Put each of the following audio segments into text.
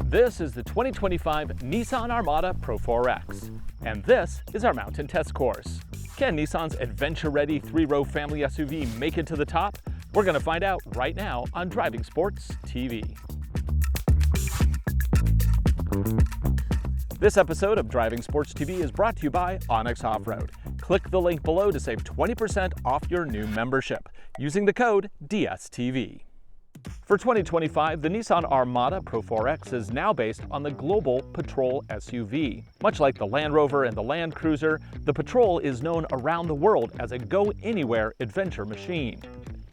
This is the 2025 Nissan Armada Pro-4X, and this is our mountain test course. Can Nissan's adventure-ready three-row family SUV make it to the top? We're going to find out right now on Driving Sports TV. This episode of Driving Sports TV is brought to you by Onyx Off-Road. Click the link below to save 20% off your new membership using the code DSTV. For 2025, the Nissan Armada Pro-4X is now based on the global Patrol SUV. Much like the Land Rover and the Land Cruiser, the Patrol is known around the world as a go-anywhere adventure machine.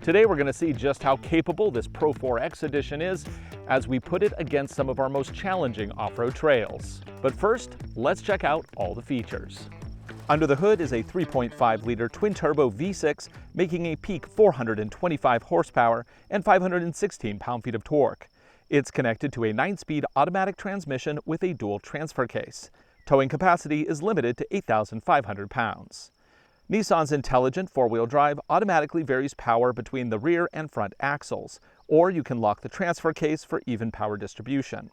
Today we're going to see just how capable this Pro-4X edition is as we put it against some of our most challenging off-road trails. But first, let's check out all the features. Under the hood is a 3.5-liter twin-turbo V6, making a peak 425 horsepower and 516 pound-feet of torque. It's connected to a 9-speed automatic transmission with a dual transfer case. Towing capacity is limited to 8,500 pounds. Nissan's intelligent four-wheel drive automatically varies power between the rear and front axles, or you can lock the transfer case for even power distribution.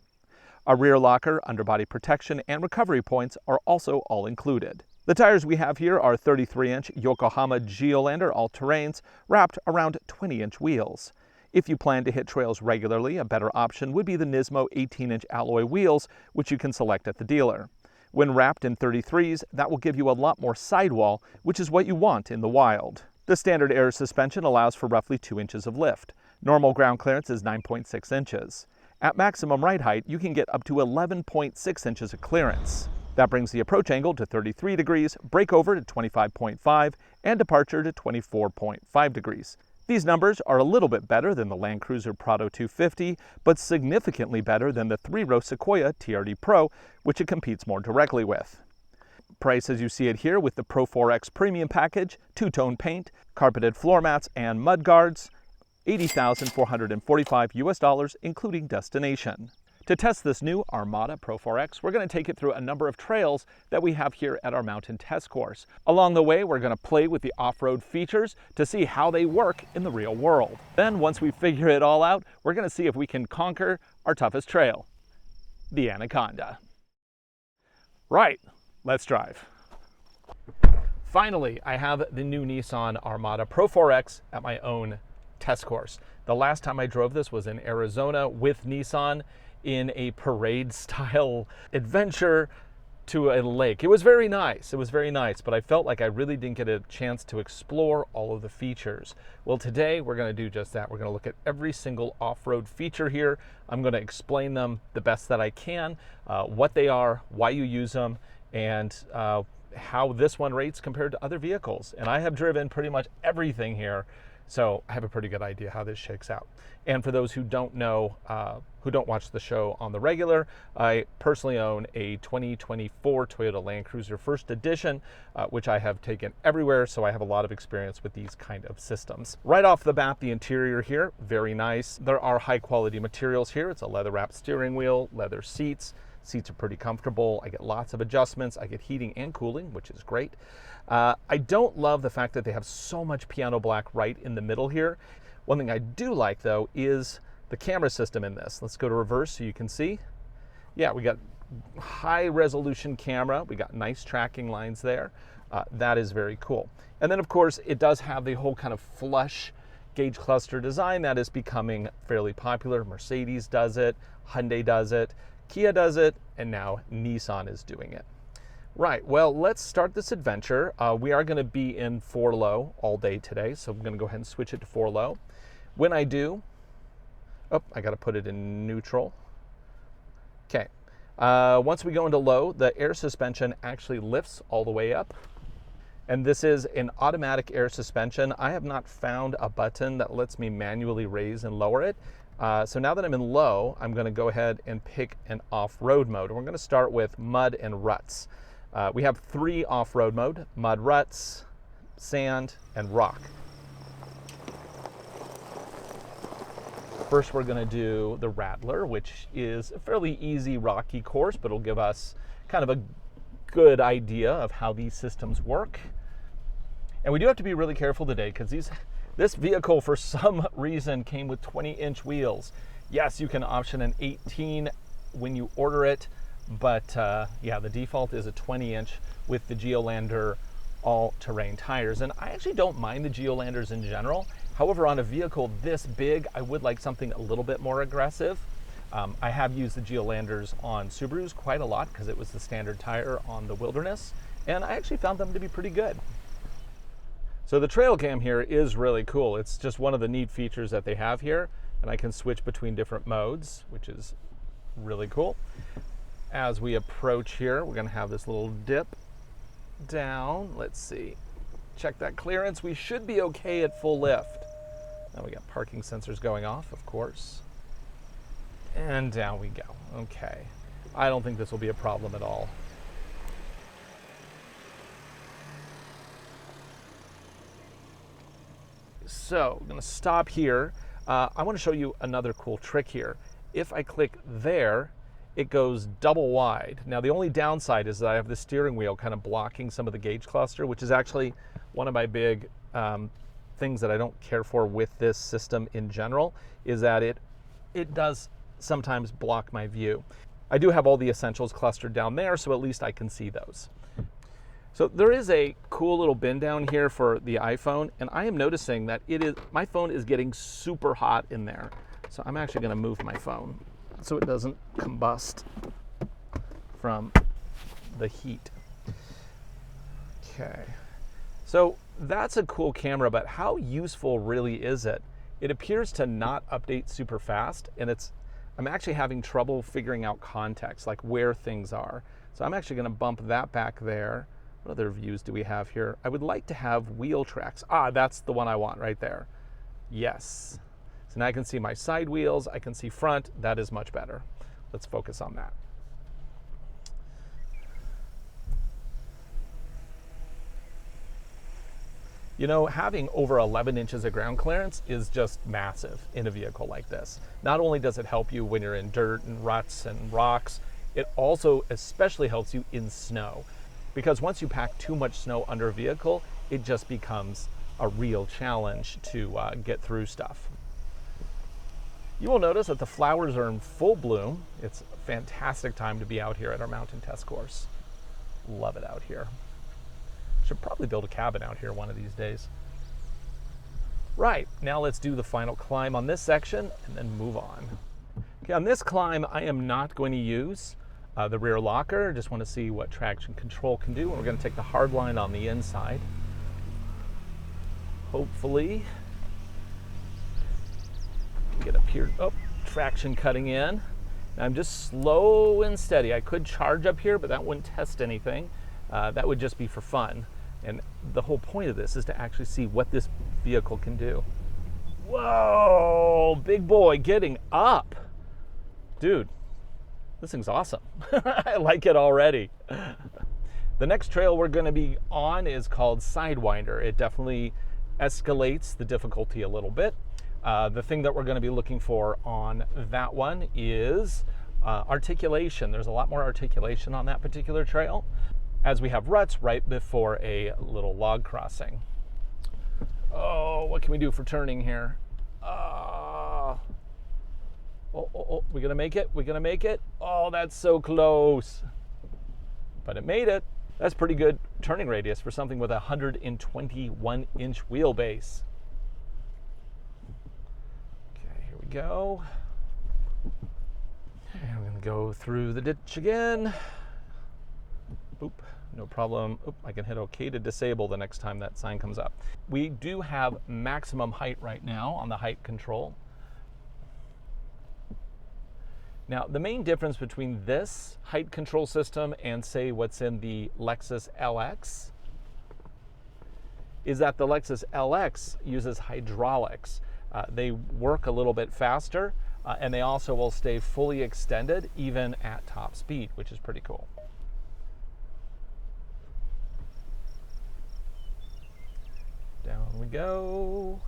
A rear locker, underbody protection, and recovery points are also all included. The tires we have here are 33-inch Yokohama Geolandar all-terrains wrapped around 20-inch wheels. If you plan to hit trails regularly, a better option would be the Nismo 18-inch alloy wheels, which you can select at the dealer. When wrapped in 33s, that will give you a lot more sidewall, which is what you want in the wild. The standard air suspension allows for roughly 2 inches of lift. Normal ground clearance is 9.6 inches. At maximum ride height, you can get up to 11.6 inches of clearance. That brings the approach angle to 33 degrees, breakover to 25.5, and departure to 24.5 degrees. These numbers are a little bit better than the Land Cruiser Prado 250, but significantly better than the three-row Sequoia TRD Pro, which it competes more directly with. Price as you see it here with the Pro-4X Premium Package, two-tone paint, carpeted floor mats, and mud guards, $80,445 US, including destination. To test this new Armada Pro-4X, we're going to take it through a number of trails that we have here at our mountain test course. Along the way, we're going to play with the off-road features to see how they work in the real world. Then, once we figure it all out, we're going to see if we can conquer our toughest trail, the Anaconda. Right, let's drive. Finally, I have the new Nissan Armada Pro-4X at my own test course. The last time I drove this was in Arizona with Nissan in a parade-style adventure to a lake. It was very nice, but I felt like I really didn't get a chance to explore all of the features. Well, today we're going to do just that. We're going to look at every single off-road feature here. I'm going to explain them the best that I can, what they are, why you use them, and how this one rates compared to other vehicles. And I have driven pretty much everything here, so I have a pretty good idea how this shakes out. And for those who don't know, who don't watch the show on the regular, I personally own a 2024 Toyota Land Cruiser First Edition, which I have taken everywhere, so I have a lot of experience with these kind of systems. Right off the bat, the interior here, very nice. There are high quality materials here. It's a leather wrapped steering wheel, leather seats. Seats are pretty comfortable. I get lots of adjustments. I get heating and cooling, which is great. I don't love the fact that they have so much piano black right in the middle here. One thing I do like, though, is the camera system in this. Let's go to reverse so you can see. Yeah, we got high resolution camera. We got nice tracking lines there. That is very cool. And then, of course, it does have the whole kind of flush gauge cluster design that is becoming fairly popular. Mercedes does it, Hyundai does it, Kia does it, and now Nissan is doing it. Right, well, let's start this adventure. We are going to be in 4-low all day today, so I'm going to go ahead and switch it to 4-low. When I do, I got to put it in neutral. Okay, once we go into low, the air suspension actually lifts all the way up. And this is an automatic air suspension. I have not found a button that lets me manually raise and lower it. So now that I'm in low, I'm going to go ahead and pick an off-road mode. And we're going to start with mud and ruts. We have 3 off-road mode: mud, ruts, sand, and rock. First, we're going to do the Rattler, which is a fairly easy rocky course, but it'll give us kind of a good idea of how these systems work. And we do have to be really careful today because this vehicle, for some reason, came with 20-inch wheels. Yes, you can option an 18 when you order it, but yeah, the default is a 20-inch with the Geolander all-terrain tires. And I actually don't mind the Geolanders in general. However, on a vehicle this big, I would like something a little bit more aggressive. I have used the Geolanders on Subarus quite a lot because it was the standard tire on the Wilderness, and I actually found them to be pretty good. So the trail cam here is really cool. It's just one of the neat features that they have here, and I can switch between different modes, which is really cool. As we approach here, we're going to have this little dip down. Let's see. Check that clearance. We should be okay at full lift. Now we got parking sensors going off, of course. And down we go. Okay. I don't think this will be a problem at all. So I'm going to stop here. I want to show you another cool trick here. If I click there, it goes double wide. Now the only downside is that I have the steering wheel kind of blocking some of the gauge cluster, which is actually one of my big things that I don't care for with this system in general, is that it does sometimes block my view. I do have all the essentials clustered down there, so at least I can see those. So there is a cool little bin down here for the iPhone, and I am noticing that my phone is getting super hot in there. So I'm actually going to move my phone so it doesn't combust from the heat. Okay. So that's a cool camera, but how useful really is it? It appears to not update super fast, and I'm actually having trouble figuring out context, like where things are. So I'm actually going to bump that back there. What other views do we have here? I would like to have wheel tracks. That's the one I want right there. Yes. So now I can see my side wheels. I can see front. That is much better. Let's focus on that. You know, having over 11 inches of ground clearance is just massive in a vehicle like this. Not only does it help you when you're in dirt and ruts and rocks, it also especially helps you in snow. Because once you pack too much snow under a vehicle, it just becomes a real challenge to get through stuff. You will notice that the flowers are in full bloom. It's a fantastic time to be out here at our mountain test course. Love it out here. Should probably build a cabin out here one of these days. Right, now let's do the final climb on this section and then move on. Okay, on this climb, I am not going to use the rear locker. Just want to see what traction control can do. And we're going to take the hard line on the inside. Hopefully, get up here. Oh, traction cutting in. Now I'm just slow and steady. I could charge up here, but that wouldn't test anything. That would just be for fun. And the whole point of this is to actually see what this vehicle can do. Whoa, big boy getting up. Dude, this thing's awesome. I like it already. The next trail we're going to be on is called Sidewinder. It definitely escalates the difficulty a little bit. The thing that we're going to be looking for on that one is articulation. There's a lot more articulation on that particular trail, as we have ruts right before a little log crossing. Oh, what can we do for turning here? Oh, we're gonna make it, we're gonna make it. Oh, that's so close. But it made it. That's pretty good turning radius for something with a 121-inch wheelbase. Okay, here we go. And I'm gonna go through the ditch again. Boop, no problem. Oop, I can hit OK to disable the next time that sign comes up. We do have maximum height right now on the height control. Now, the main difference between this height control system and, say, what's in the Lexus LX is that the Lexus LX uses hydraulics. They work a little bit faster, and they also will stay fully extended even at top speed, which is pretty cool. Down we go.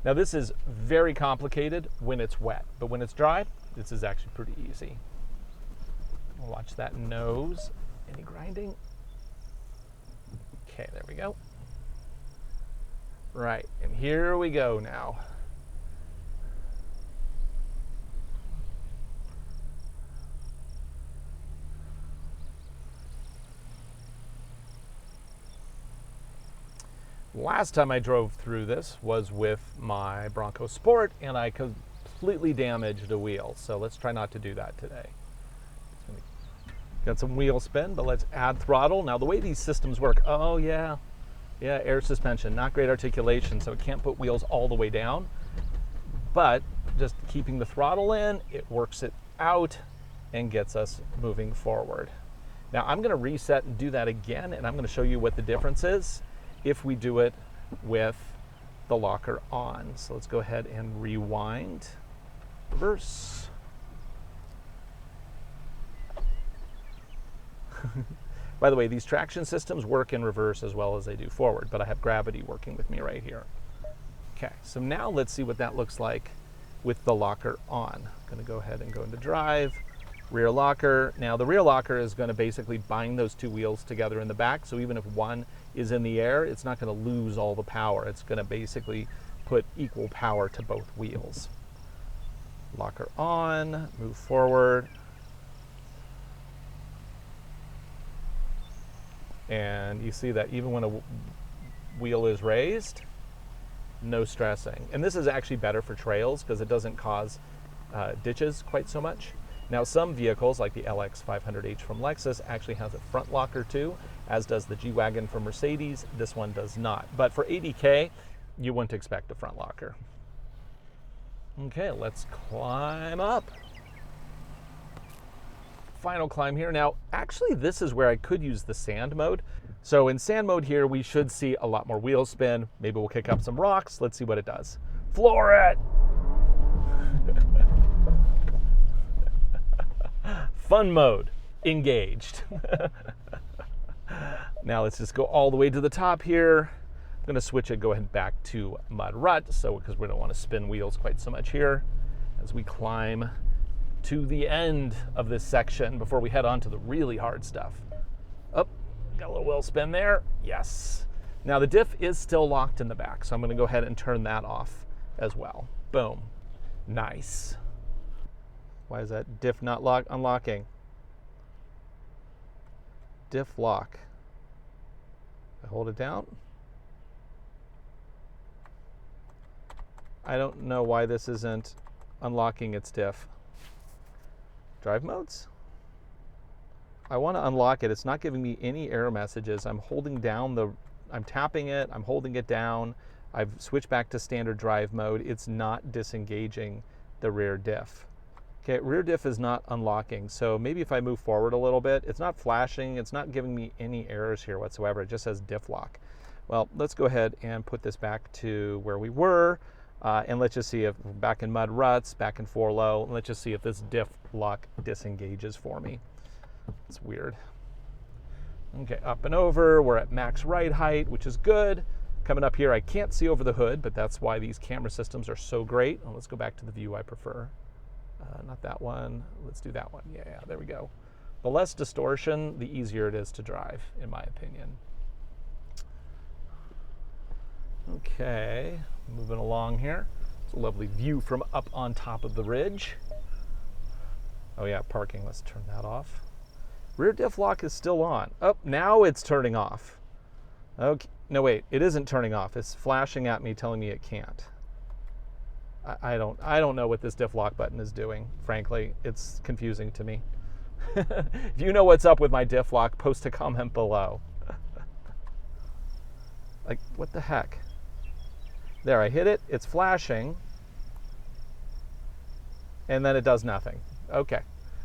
Now this is very complicated when it's wet, but when it's dry, this is actually pretty easy. We'll watch that nose. Any grinding? Okay, there we go. Right, and here we go now. Last time I drove through this was with my Bronco Sport, and I completely damaged a wheel. So let's try not to do that today. Got some wheel spin, but let's add throttle. Now the way these systems work, oh yeah, air suspension, not great articulation, so it can't put wheels all the way down. But just keeping the throttle in, it works it out and gets us moving forward. Now I'm gonna reset and do that again, and I'm gonna show you what the difference is if we do it with the locker on. So let's go ahead and rewind, reverse. By the way, these traction systems work in reverse as well as they do forward, but I have gravity working with me right here. Okay, so now let's see what that looks like with the locker on. I'm gonna go ahead and go into drive, rear locker. Now the rear locker is gonna basically bind those two wheels together in the back, so even if one is in the air, it's not gonna lose all the power. It's gonna basically put equal power to both wheels. Locker on, move forward. And you see that even when a wheel is raised, no stressing. And this is actually better for trails because it doesn't cause ditches quite so much. Now some vehicles like the LX 500H from Lexus actually has a front locker too, as does the G-Wagon from Mercedes. This one does not. But for 80K, you wouldn't expect a front locker. Okay, let's climb up. Final climb here. Now, actually, this is where I could use the sand mode. So in sand mode here, we should see a lot more wheel spin. Maybe we'll kick up some rocks. Let's see what it does. Floor it! Fun mode, engaged. Now let's just go all the way to the top here. I'm gonna switch it, go ahead back to mud rut, so because we don't want to spin wheels quite so much here as we climb to the end of this section before we head on to the really hard stuff. Oh, got a little wheel spin there. Yes. Now the diff is still locked in the back, so I'm gonna go ahead and turn that off as well. Boom. Nice. Why is that diff not unlocking? Diff lock. I hold it down. I don't know why this isn't unlocking its diff. Drive modes? I want to unlock it. It's not giving me any error messages. I'm holding down I'm tapping it, I'm holding it down. I've switched back to standard drive mode. It's not disengaging the rear diff. Okay, rear diff is not unlocking. So maybe if I move forward a little bit, it's not flashing, it's not giving me any errors here whatsoever. It just says diff lock. Well, let's go ahead and put this back to where we were. And let's just see if we're back in mud ruts, back in 4 low. Let's just see if this diff lock disengages for me. It's weird. Okay, up and over. We're at max ride height, which is good. Coming up here, I can't see over the hood, but that's why these camera systems are so great. Oh, let's go back to the view I prefer. Not that one. Let's do that one. Yeah, there we go. The less distortion, the easier it is to drive, in my opinion. Okay, moving along here. It's a lovely view from up on top of the ridge. Oh yeah, parking, let's turn that off. Rear diff lock is still on. Oh, now it's turning off. Okay, no wait, it isn't turning off. It's flashing at me telling me it can't. I don't know what this diff lock button is doing, frankly. It's confusing to me. If you know what's up with my diff lock, post a comment below. Like, what the heck? There, I hit it, it's flashing, and then it does nothing. Okay,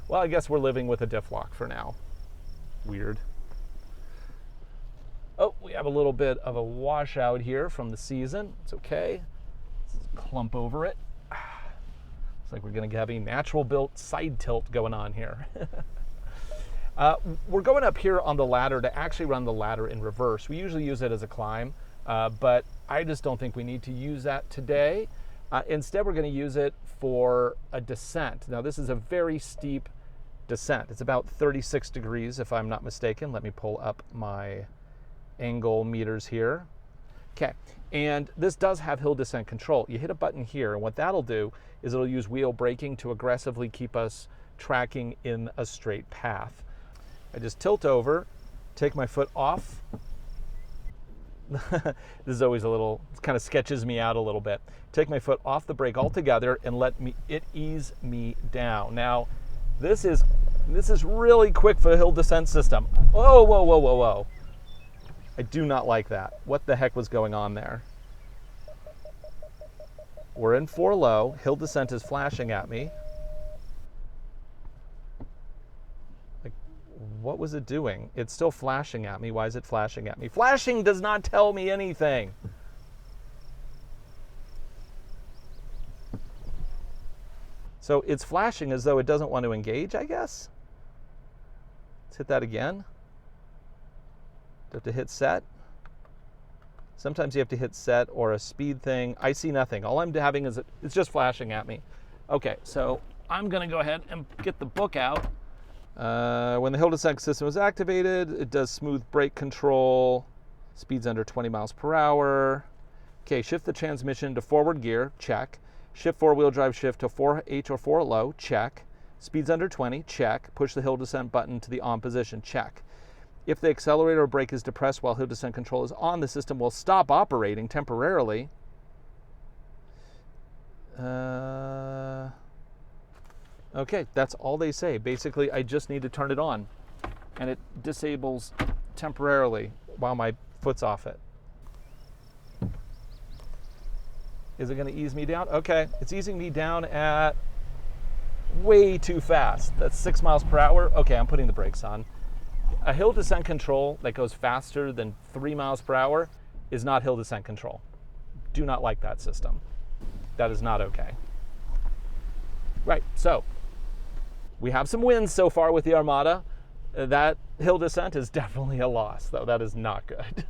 well, I guess we're living with a diff lock for now. Weird. Oh, we have a little bit of a washout here from the season. It's okay. Let's clump over it. Looks like we're gonna have a natural built side tilt going on here. We're going up here on the ladder to actually run the ladder in reverse. We usually use it as a climb. But I just don't think we need to use that today. Instead, we're going to use it for a descent. Now, this is a very steep descent. It's about 36 degrees, if I'm not mistaken. Let me pull up my angle meters here. Okay, and this does have hill descent control. You hit a button here, and what that'll do is it'll use wheel braking to aggressively keep us tracking in a straight path. I just tilt over, take my foot off, this is always a little, it kind of sketches me out a little bit. Take my foot off the brake altogether and let it ease me down. Now, this is really quick for a hill descent system. Whoa, whoa, whoa, whoa, whoa. I do not like that. What the heck was going on there? We're in 4 low. Hill descent is flashing at me. Like, what was it doing? It's still flashing at me. Why is it flashing at me? Flashing does not tell me anything. So it's flashing as though it doesn't want to engage, I guess. Let's hit that again. Do you have to hit set? Sometimes you have to hit set or a speed thing. I see nothing. All I'm having is it's just flashing at me. Okay, so I'm gonna go ahead and get the book out. When the hill descent system is activated, it does smooth brake control, speeds under 20 miles per hour. Okay, shift the transmission to forward gear, check. Shift 4-wheel drive shift to 4H or 4 low, check. Speeds under 20, check. Push the hill descent button to the on position, check. If the accelerator or brake is depressed while hill descent control is on, the system will stop operating temporarily. Okay, that's all they say. Basically, I just need to turn it on, and it disables temporarily while my foot's off it. Is it going to ease me down? Okay, it's easing me down at way too fast. That's 6 miles per hour. Okay, I'm putting the brakes on. A hill descent control that goes faster than 3 miles per hour is not hill descent control. Do not like that system. That is not okay. Right, so we have some wins so far with the Armada. That hill descent is definitely a loss, though. That is not good.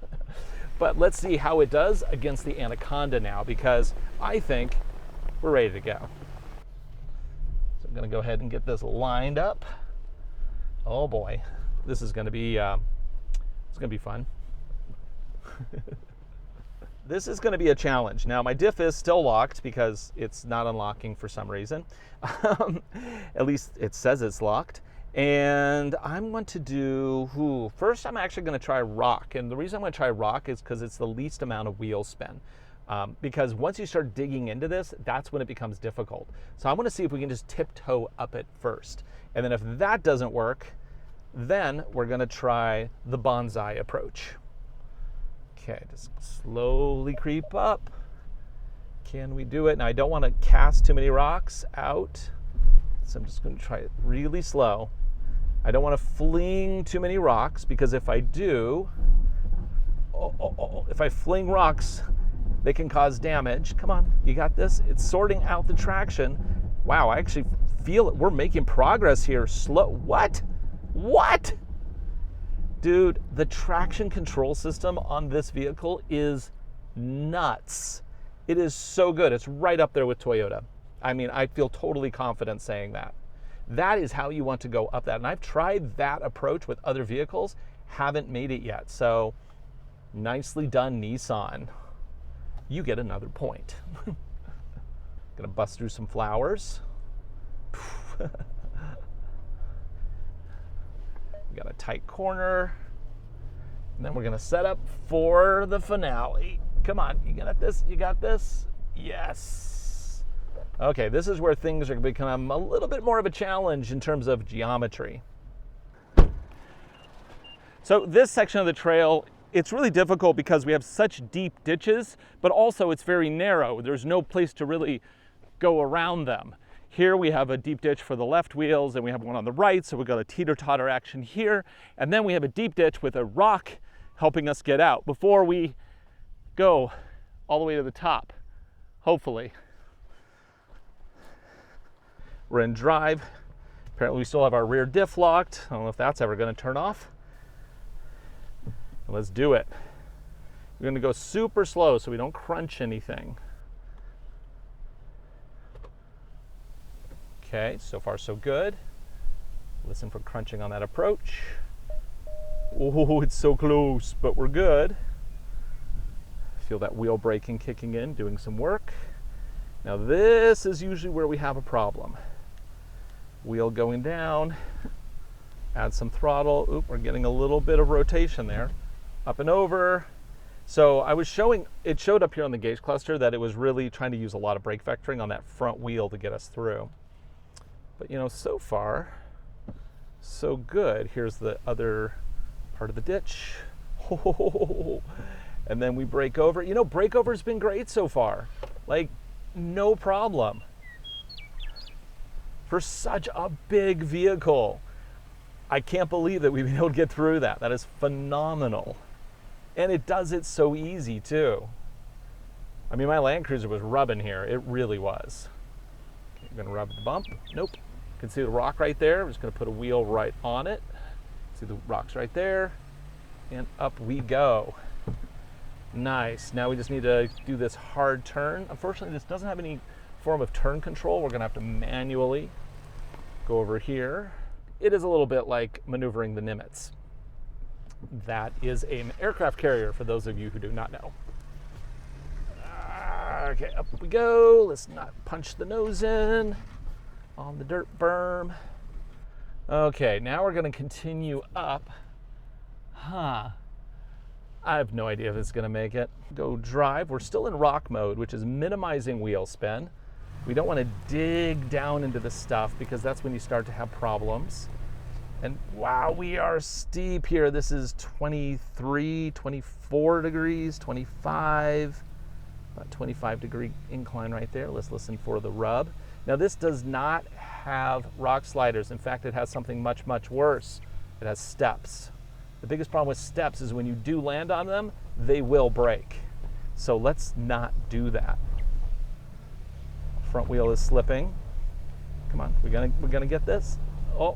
But let's see how it does against the Anaconda now, because I think we're ready to go. So I'm going to go ahead and get this lined up. Oh boy, this is going to be it's going to be fun. This is going to be a challenge. Now my diff is still locked because it's not unlocking for some reason. At least it says it's locked. And I'm going to do, first I'm actually going to try rock. And the reason I'm going to try rock is because it's the least amount of wheel spin. Because once you start digging into this, that's when it becomes difficult. So I want to see if we can just tiptoe up it first. And then if that doesn't work, then we're going to try the bonsai approach. Okay, just slowly creep up. Can we do it? Now I don't want to cast too many rocks out. So I'm just going to try it really slow. I don't want to fling too many rocks, because if I do, if I fling rocks, they can cause damage. Come on, you got this. It's sorting out the traction. Wow, I actually feel it. We're making progress here. Slow. What? What? Dude, the traction control system on this vehicle is nuts. It is so good. It's right up there with Toyota. I mean, I feel totally confident saying that. That is how you want to go up that. And I've tried that approach with other vehicles, haven't made it yet. So nicely done, Nissan. You get another point. Gonna bust through some flowers. We got a tight corner. And then we're gonna set up for the finale. Come on, you got this, you got this? Yes. Okay, this is where things are going to become a little bit more of a challenge in terms of geometry. So this section of the trail, it's really difficult because we have such deep ditches, but also it's very narrow. There's no place to really go around them. Here we have a deep ditch for the left wheels, and we have one on the right, so we've got a teeter-totter action here. And then we have a deep ditch with a rock helping us get out before we go all the way to the top, hopefully. We're in drive. Apparently we still have our rear diff locked. I don't know if that's ever going to turn off. Let's do it. We're going to go super slow so we don't crunch anything. Okay, so far so good. Listen for crunching on that approach. Oh, it's so close, but we're good. Feel that wheel braking kicking in, doing some work. Now this is usually where we have a problem. Wheel going down, add some throttle. Oop, we're getting a little bit of rotation there. Up and over, So I was showing, it showed up here on the gauge cluster that it was really trying to use a lot of brake vectoring on that front wheel to get us through. But you know, so far, so good. Here's the other part of the ditch. And then we brake over. You know, brake over's been great so far. Like, no problem. For such a big vehicle. I can't believe that we've been able to get through that. That is phenomenal. And it does it so easy too. I mean, my Land Cruiser was rubbing here. It really was. Okay, I'm gonna rub the bump. Nope. You can see the rock right there. I'm just gonna put a wheel right on it. See the rocks right there. And up we go. Nice. Now we just need to do this hard turn. Unfortunately, this doesn't have any form of turn control. We're gonna have to manually go over here. It is a little bit like maneuvering the Nimitz. That is an aircraft carrier, for those of you who do not know. Okay, up we go. Let's not punch the nose in on the dirt berm. Okay, now we're going to continue up. I have no idea if it's going to make it. Go drive. We're still in rock mode, which is minimizing wheel spin. We don't want to dig down into the stuff because that's when you start to have problems. And wow, we are steep here. This is 23, 24 degrees, 25, about 25 degree incline right there. Let's listen for the rub. Now this does not have rock sliders. In fact, it has something much, much worse. It has steps. The biggest problem with steps is when you do land on them, they will break. So let's not do that. Front wheel is slipping. Come on, we're gonna get this. Oh.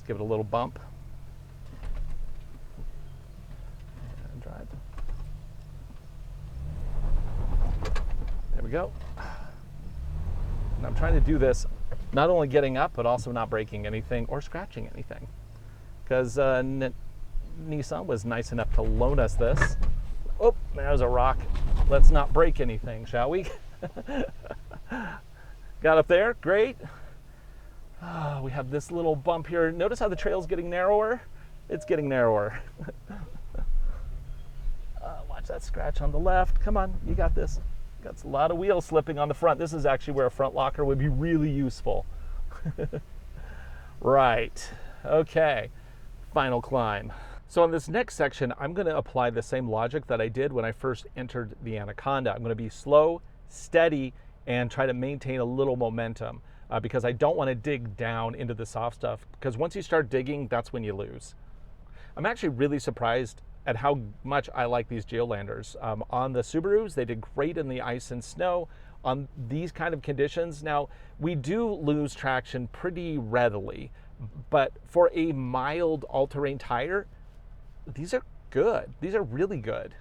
Give it a little bump. And drive. There we go. And I'm trying to do this, not only getting up, but also not breaking anything or scratching anything. Because Nissan was nice enough to loan us this. Oh, there's a rock. Let's not break anything, shall we? Got up there, great. We have this little bump here. Notice how the trail's getting narrower? It's getting narrower. Watch that scratch on the left. Come on, you got this. Got a lot of wheel slipping on the front. This is actually where a front locker would be really useful. Right, okay, final climb. So on this next section, I'm gonna apply the same logic that I did when I first entered the Anaconda. I'm gonna be slow, steady, and try to maintain a little momentum. Because I don't want to dig down into the soft stuff, because once you start digging, that's when you lose. I'm actually really surprised at how much I like these Geolanders. On the Subarus, they did great in the ice and snow. On these kind of conditions, now we do lose traction pretty readily, but for a mild all-terrain tire, these are good. These are really good.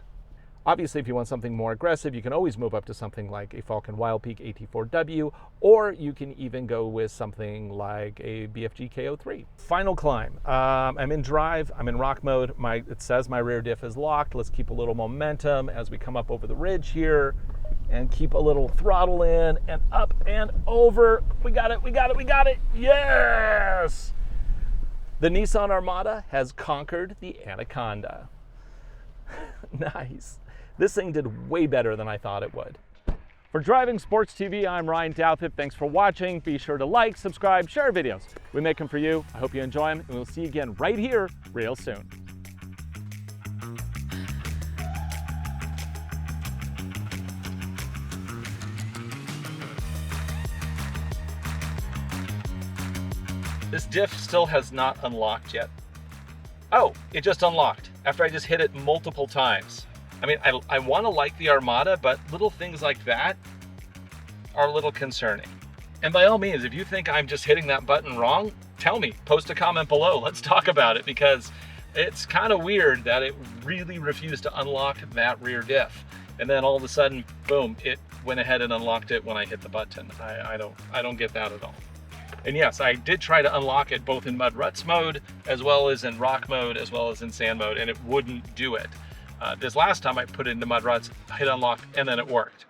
Obviously, if you want something more aggressive, you can always move up to something like a Falcon Wildpeak AT4W, or you can even go with something like a BFG KO3. Final climb. I'm in drive, I'm in rock mode. It says my rear diff is locked. Let's keep a little momentum as we come up over the ridge here and keep a little throttle in and up and over. We got it, we got it, we got it. Yes! The Nissan Armada has conquered the Anaconda. Nice. This thing did way better than I thought it would. For Driving Sports TV, I'm Ryan Douthit. Thanks for watching. Be sure to like, subscribe, share videos. We make them for you. I hope you enjoy them, and we'll see you again right here real soon. This diff still has not unlocked yet. Oh, it just unlocked after I just hit it multiple times. I mean, I want to like the Armada, but little things like that are a little concerning. And by all means, if you think I'm just hitting that button wrong, tell me, post a comment below. Let's talk about it, because it's kind of weird that it really refused to unlock that rear diff. And then all of a sudden, boom, it went ahead and unlocked it when I hit the button. I don't get that at all. And yes, I did try to unlock it both in mud ruts mode, as well as in rock mode, as well as in sand mode, and it wouldn't do it. This last time I put it into mud ruts, hit unlock, and then it worked.